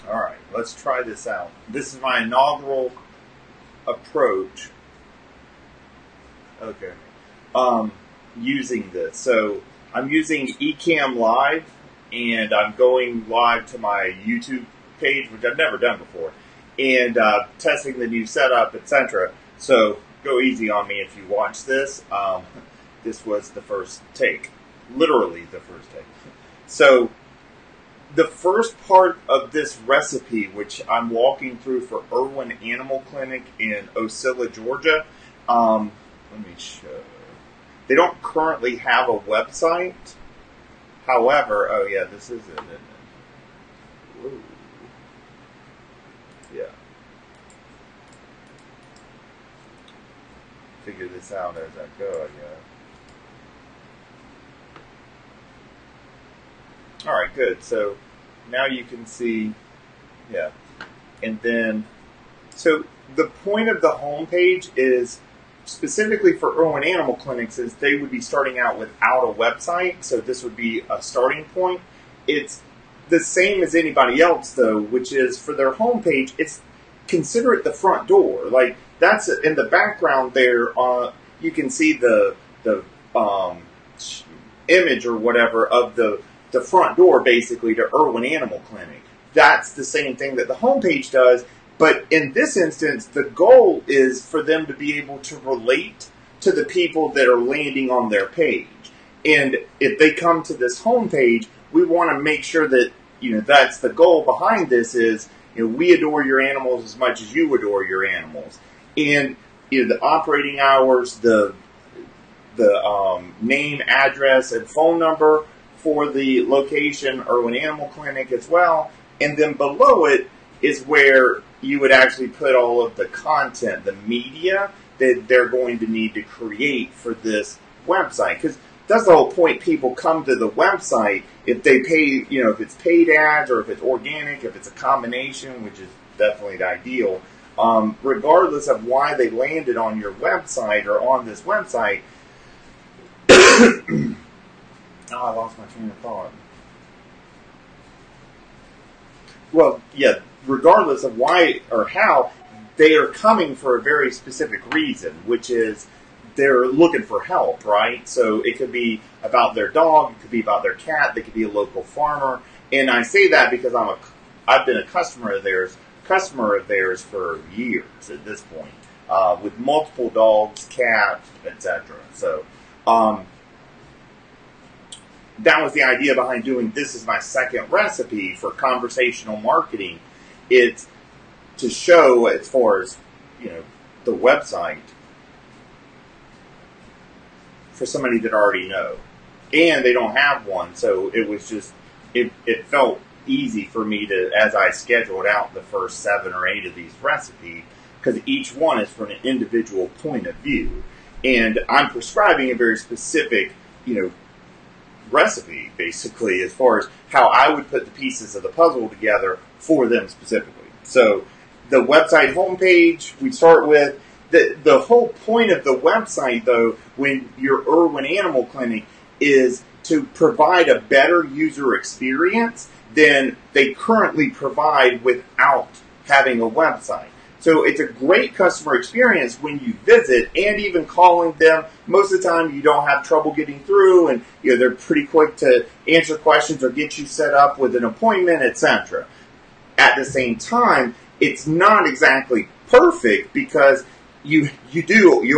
All right, let's try this out. This is my inaugural approach. Okay. Using this. So I'm using Ecamm Live, and I'm going live to my YouTube page, which I've never done before, and testing the new setup, etc. So go easy on me if you watch this. This was the first take. Literally the first take. So the first part of this recipe, which I'm walking through for Irwin Animal Clinic in Ocilla, Georgia, let me show. They don't currently have a website. However, oh yeah, this is it, isn't it? Ooh. Yeah. Figure this out as I go, I guess. Alright, good. So now you can see, yeah. And then, so the point of the homepage is specifically for Irwin Animal Clinics is they would be starting out without a website, so this would be a starting point. It's the same as anybody else, though, which is for their homepage, it's consider it the front door. Like, that's in the background there, you can see the image or whatever of the front door, basically, to Irwin Animal Clinic. That's the same thing that the homepage does, but in this instance, the goal is for them to be able to relate to the people that are landing on their page. And if they come to this homepage, we want to make sure that, that's the goal behind this is, we adore your animals as much as you adore your animals. And, the operating hours, the name, address, and phone number for the location, Irwin Animal Clinic as well. And then below it is where you would actually put all of the content, the media that they're going to need to create for this website. Because that's the whole point. People come to the website if they pay, if it's paid ads or if it's organic, if it's a combination, which is definitely the ideal. Regardless of why they landed on your website or on this website. Oh, I lost my train of thought. Well, yeah, regardless of why or how, they are coming for a very specific reason, which is they're looking for help, right? So it could be about their dog, it could be about their cat, they could be a local farmer. And I say that because I've been a customer of theirs for years at this point, with multiple dogs, cats, etc. So, that was the idea behind doing this is my second recipe for conversational marketing. It's to show as far as, the website for somebody that already know. And they don't have one, so it was just, it felt easy for me to, as I scheduled out the first 7 or 8 of these recipes, because each one is from an individual point of view. And I'm prescribing a very specific, recipe, basically, as far as how I would put the pieces of the puzzle together for them specifically. So the website homepage, we start with the whole point of the website, though, when you're Irwin Animal Clinic, is to provide a better user experience than they currently provide without having a website. So it's a great customer experience when you visit, and even calling them. Most of the time you don't have trouble getting through, and they're pretty quick to answer questions or get you set up with an appointment, etc. At the same time, it's not exactly perfect because you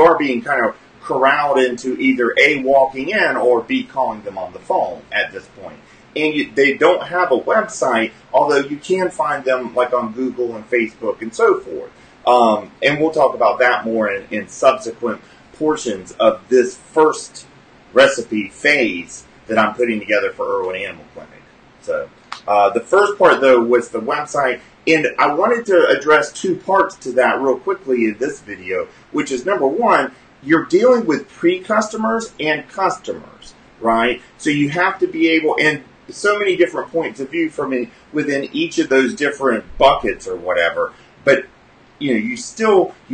are being kind of corralled into either A, walking in, or B, calling them on the phone at this point. And they don't have a website, although you can find them like on Google and Facebook and so forth. And we'll talk about that more in subsequent portions of this first recipe phase that I'm putting together for Irwin Animal Clinic. So the first part, though, was the website. And I wanted to address 2 parts to that real quickly in this video, which is, number one, you're dealing with pre-customers and customers, right? So you have to be able, and so many different points of view from within each of those different buckets or whatever. But, you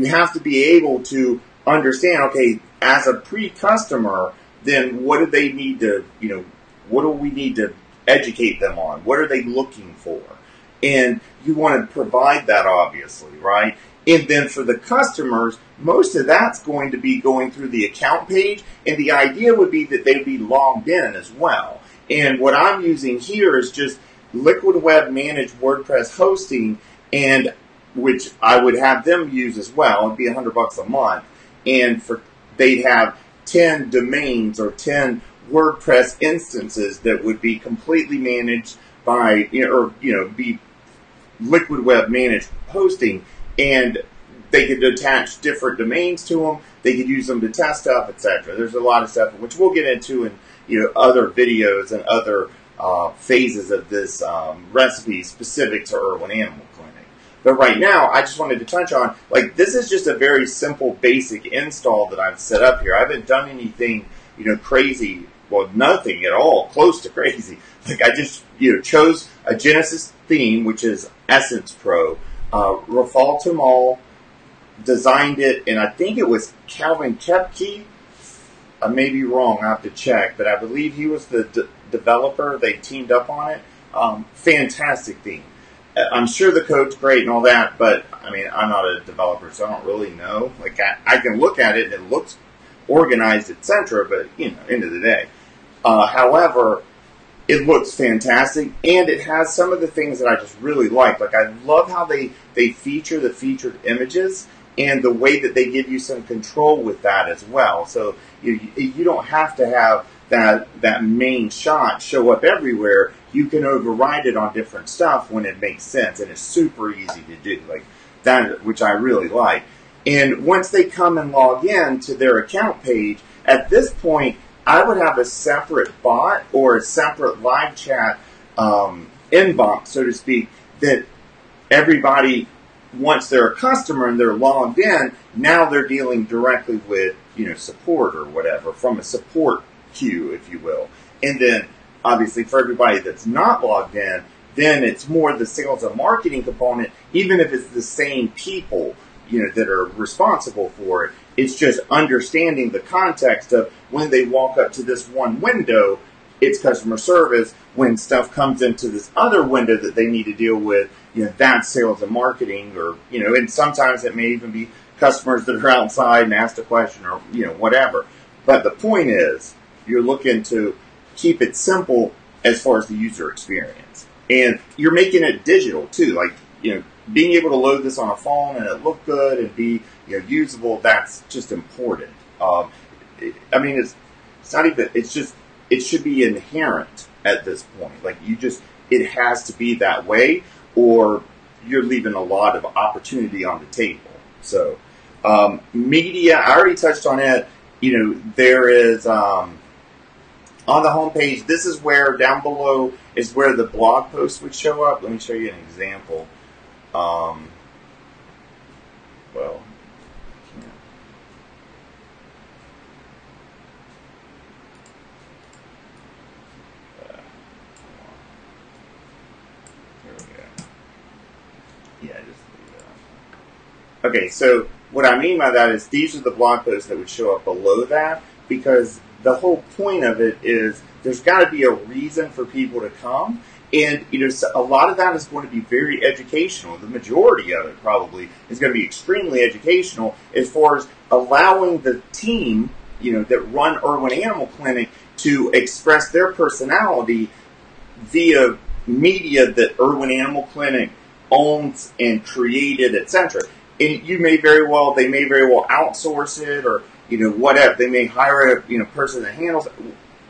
have to be able to understand, okay, as a pre-customer, then what do they need to, what do we need to educate them on? What are they looking for? And you want to provide that, obviously, right? And then for the customers, most of that's going to be going through the account page, and the idea would be that they'd be logged in as well. And what I'm using here is just Liquid Web Managed WordPress hosting, and which I would have them use as well. It'd be $100 a month, and they'd have 10 domains or 10 WordPress instances that would be completely managed by, be Liquid Web Managed hosting, and they could attach different domains to them. They could use them to test stuff, etc. There's a lot of stuff which we'll get into in other videos and other phases of this recipe specific to Irwin Animal Clinic. But right now, I just wanted to touch on, this is just a very simple, basic install that I've set up here. I haven't done anything, crazy. Well, nothing at all close to crazy. I just, chose a Genesis theme, which is Essence Pro. Rafal Tamal designed it, and I think it was Calvin Kepke. I may be wrong. I have to check, but I believe he was the developer. They teamed up on it. Fantastic theme. I'm sure the code's great and all that, but I'm not a developer, so I don't really know. I can look at it and it looks organized, etc. But end of the day, however, it looks fantastic, and it has some of the things that I just really like. I love how they feature the featured images and the way that they give you some control with that as well. So you don't have to have that main shot show up everywhere. You can override it on different stuff when it makes sense, and it's super easy to do. That, which I really like. And once they come and log in to their account page, at this point, I would have a separate bot or a separate live chat inbox, so to speak, that everybody, once they're a customer and they're logged in, now they're dealing directly with support or whatever from a support queue, if you will. And then, obviously, for everybody that's not logged in, then it's more the sales and marketing component, even if it's the same people that are responsible for it. It's just understanding the context of when they walk up to this one window, it's customer service. When stuff comes into this other window that they need to deal with, that's sales and marketing, or, and sometimes it may even be customers that are outside and asked a question or, whatever. But the point is, you're looking to keep it simple as far as the user experience. And you're making it digital too. Being able to load this on a phone and it look good and be usable, that's just important. It's not even, it's just, it should be inherent at this point. It has to be that way, or you're leaving a lot of opportunity on the table. So, media, I already touched on it. There is, on the homepage, this is where, down below, is where the blog post would show up. Let me show you an example. Okay, so what I mean by that is these are the blog posts that would show up below that, because the whole point of it is there's got to be a reason for people to come. And, a lot of that is going to be very educational. The majority of it probably is going to be extremely educational as far as allowing the team, that run Irwin Animal Clinic to express their personality via media that Irwin Animal Clinic owns and created, etc. And they may very well outsource it, or, whatever. They may hire a, person that handles it.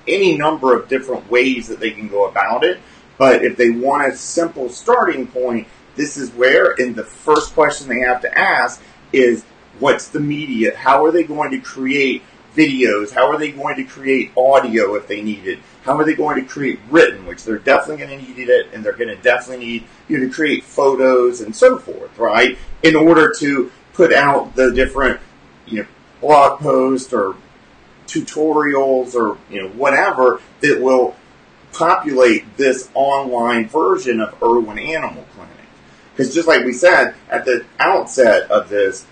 Any number of different ways that they can go about it. But if they want a simple starting point, this is where, and the first question they have to ask is, what's the media? How are they going to create videos? How are they going to create audio if they need it? How are they going to create written, which they're definitely going to need it, and they're going to definitely need to create photos and so forth, right? In order to put out the different, blog posts or tutorials or, whatever that will populate this online version of Irwin Animal Clinic. Because just like we said at the outset of this,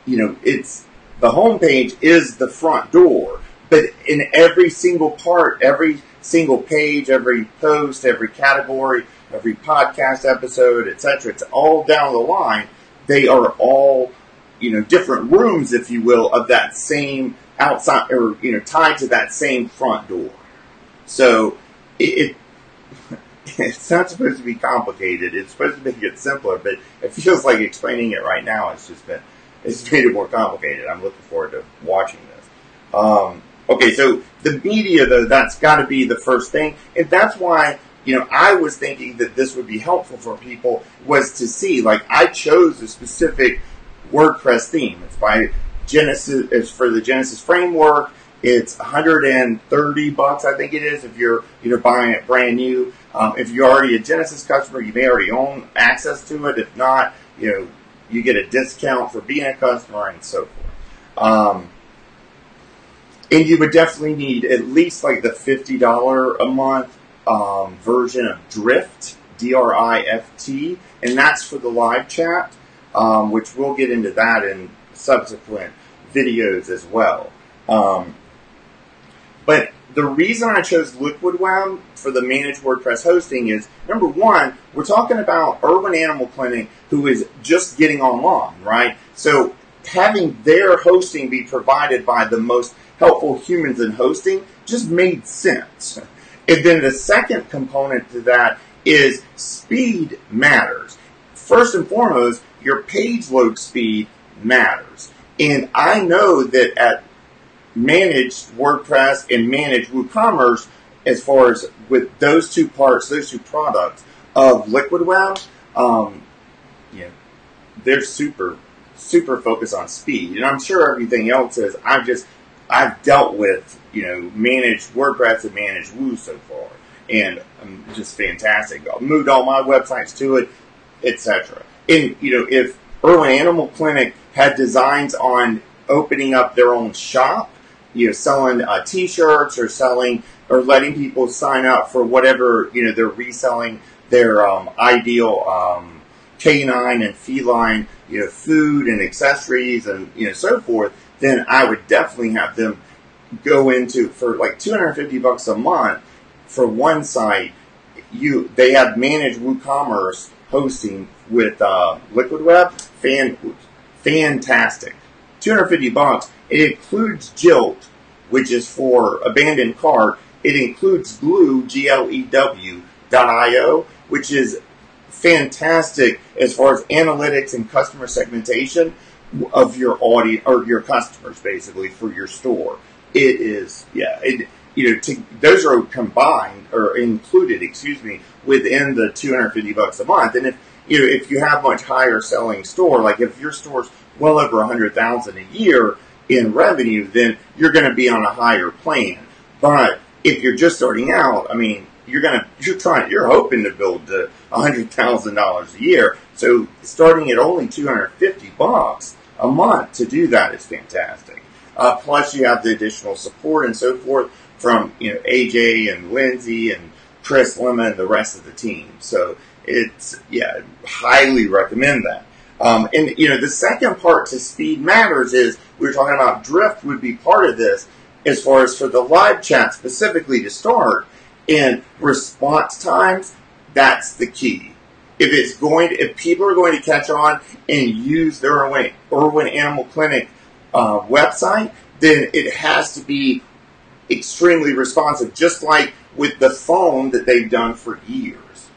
it's the homepage is the front door, but in every single part, every single page, every post, every category, every podcast episode, etc. It's all down the line. They are all, different rooms, if you will, of that same outside, or, tied to that same front door. So it's not supposed to be complicated. It's supposed to make it simpler, but it feels like explaining it right now. It's made it more complicated. I'm looking forward to watching this. Okay, so the media, though, that's got to be the first thing, and that's why, I was thinking that this would be helpful for people, was to see, I chose a specific WordPress theme. It's by Genesis. It's for the Genesis framework. It's $130, I think it is, if you're buying it brand new. If you're already a Genesis customer, you may already own access to it. If not, you get a discount for being a customer and so forth. And you would definitely need at least the $50 a month version of Drift, D-R-I-F-T, and that's for the live chat, which we'll get into that in subsequent videos as well. But the reason I chose Liquid Web for the managed WordPress hosting is, number one, we're talking about Irwin Animal Clinic, who is just getting online, right? So having their hosting be provided by the most helpful humans in hosting just made sense. And then the second component to that is speed matters. First and foremost, your page load speed matters. And I know that at Managed WordPress and Managed WooCommerce, as far as with those two parts, those two products of Liquid Web, they're super focused on speed. And I'm sure everything else is. I've dealt with, Managed WordPress and Managed Woo so far, and just fantastic. I've moved all my websites to it, etc. And, if Irwin Animal Clinic had designs on opening up their own shop, selling T-shirts or letting people sign up for whatever, they're reselling their ideal canine and feline, food and accessories and, so forth, then I would definitely have them go into, for $250 a month for one site. They have Managed WooCommerce hosting with Liquid Web. Fantastic. $250. It includes Jilt, which is for abandoned cart. It includes Glue, GLEW.io, which is fantastic as far as analytics and customer segmentation of your audience or your customers, basically, for your store. It is, those are combined or included, within the $250 a month. And if you have much higher selling store, if your store's well over $100,000 a year in revenue, then you're going to be on a higher plan. But if you're just starting out, you're hoping to build to $100,000 a year. So starting at only $250 a month to do that is fantastic. Plus you have the additional support and so forth from AJ and Lindsay and Chris Lemma and the rest of the team. So it's highly recommend that. And the second part to speed matters is we were talking about Drift would be part of this as far as for the live chat specifically to start, and response times. That's the key. If people are going to catch on and use their Irwin Animal Clinic website, then it has to be extremely responsive, just like with the phone that they've done for years,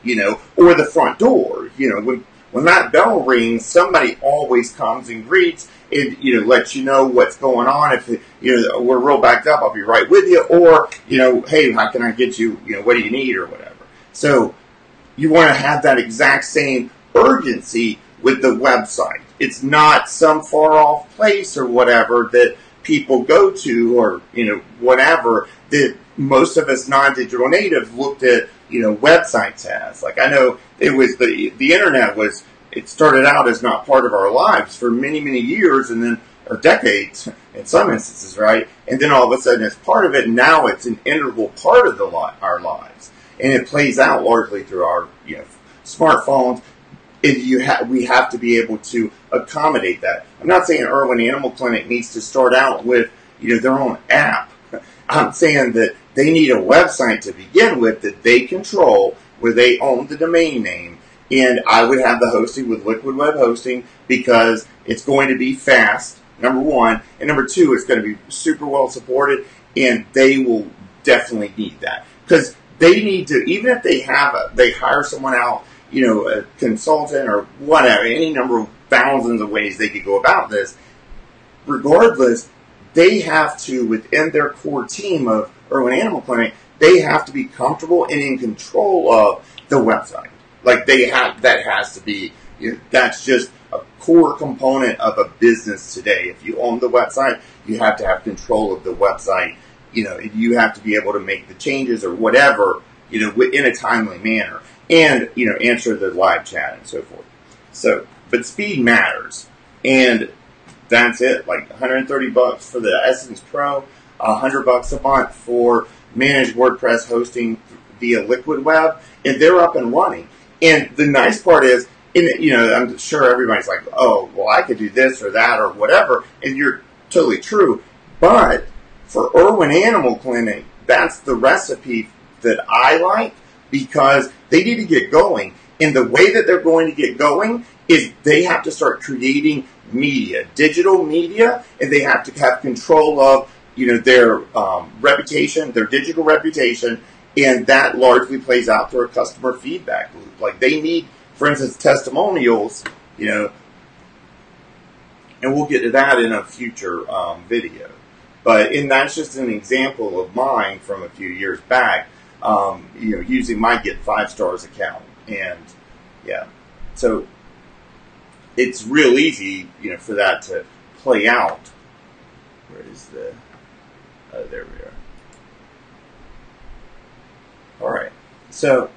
or the front door. When that bell rings, somebody always comes and greets and, lets you know what's going on. If, we're real backed up, I'll be right with you. Or, hey, how can I get you, what do you need or whatever. So you want to have that exact same urgency with the website. It's not some far off place or whatever that people go to or, whatever that most of us non-digital natives looked at, websites as. I know it was the internet it started out as not part of our lives for many, many years or decades in some instances, right? And then all of a sudden it's part of it, and now it's an integral part of our lives. And it plays out largely through our, smartphones. We have to be able to accommodate that. I'm not saying Irwin Animal Clinic needs to start out with, their own app. I'm saying that they need a website to begin with that they control where they own the domain name, and I would have the hosting with Liquid Web Hosting because it's going to be fast, number one, and number two, it's going to be super well supported, and they will definitely need that because they need to, even if they hire someone out, a consultant or whatever, any number of thousands of ways they could go about this. Regardless, they have to, within their core team of Irwin Animal Clinic, they have to be comfortable and in control of the website. Like that has to be, that's just a core component of a business today. If you own the website, you have to have control of the website. You have to be able to make the changes or whatever, in a timely manner, and answer the live chat and so forth. So, but speed matters, and that's it. Like $130 for the Essence Pro, $100 a month for managed WordPress hosting via Liquid Web, and they're up and running. And the nice part is, I'm sure everybody's like, oh, well, I could do this or that or whatever, and you're totally true. But for Irwin Animal Clinic, that's the recipe that I like because they need to get going. And the way that they're going to get going is they have to start creating media, digital media, and they have to have control of, their reputation, their digital reputation, and that largely plays out through a customer feedback loop. Like they need, for instance, testimonials, and we'll get to that in a future video. And that's just an example of mine from a few years back, using my Get 5 Stars account. And, yeah, so it's real easy, for that to play out. Where is the... Oh, there we are. All right. So,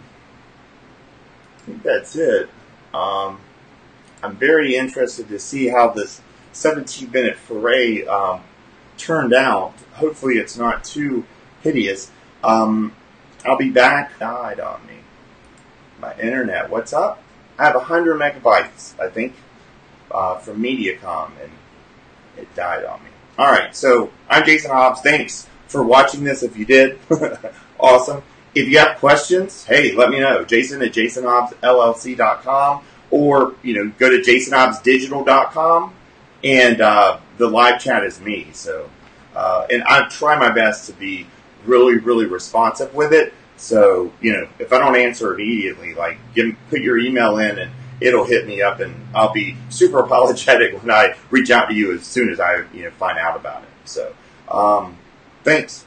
I think that's it. I'm very interested to see how this 17-minute foray turned out. Hopefully it's not too hideous. I'll be back. Died on me. My internet. What's up? I have 100 megabytes, I think, from Mediacom, and it died on me. All right, so I'm Jason Hobbs. Thanks for watching this. If you did, awesome. If you have questions, hey, let me know. Jason at jasonhobbsllc.com, or go to jasonhobbsdigital.com, and the live chat is me. So, and I try my best to be really, really responsive with it. So, if I don't answer immediately, put your email in and it'll hit me up, and I'll be super apologetic when I reach out to you as soon as I, find out about it. So, thanks.